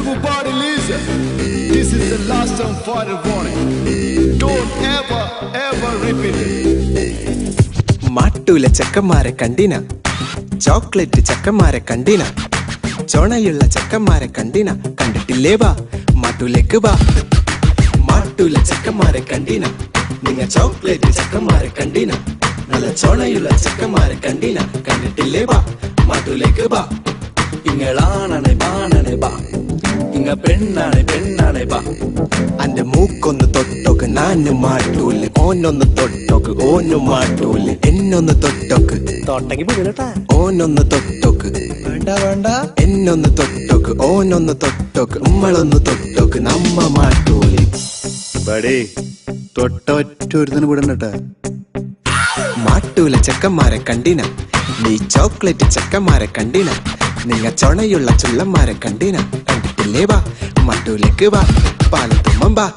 Everybody listen. This is the last and final warning. Don't ever repeat it. മാട്ടൂല ചെക്കന്മാരെ കണ്ടിന, chocolate ചെക്കന്മാരെ കണ്ടിന, ചൊണയുള്ള ചെക്കന്മാരെ കണ്ടിന, കണ്ടിട്ടില്ലേ വാ മാട്ടൂലേക്ക് വാ. മാട്ടൂല ചെക്കന്മാരെ കണ്ടിന, നിങ്ങ ചോക്ലേറ്റ് ചെക്കന്മാരെ കണ്ടിന, നല്ല ചൊണയുള്ള ചെക്കന്മാരെ കണ്ടിന, കണ്ടിട്ടില്ലേ വാ മാട്ടൂലേക്ക് വാ. ഇങ്ങളാണെ ബാണനെ ബാ, ഇങ്ങ പെണ്ണാണെ ബാ. അന്റെ മൂക്കൊന്ന് തൊട്ടോക്ക് നാനും മാട്ടൂല്, ഓനൊന്ന് തൊട്ടോക്ക് ഓനും മാട്ടൂല്, എന്നൊന്ന് തൊട്ടോക്ക് ഓനൊന്ന് തൊട്ടോക്ക്, വേണ്ട എന്നൊന്ന് തൊട്ടോക്ക് ഓനൊന്ന് തൊട്ടോക്ക്, നമ്മളൊന്ന് തൊട്ടോക്ക് നമ്മ മാട്ടൂല്. തൊട്ടൊറ്റൊരുത്തിന് വിടണ്ടട്ടാ. മാട്ടൂല ചെക്കന്മാരെ കണ്ടിന, നീ ചോക്ലേറ്റ് ചെക്കന്മാരെ കണ്ടിന, നിങ്ങ ചൊണയുള്ള ചുള്ളന്മാരെ കണ്ടിന, കണ്ടിട്ടില്ലേ വാ മാട്ടൂലേക്ക് വാ പാലത്തുമ്മം വാ.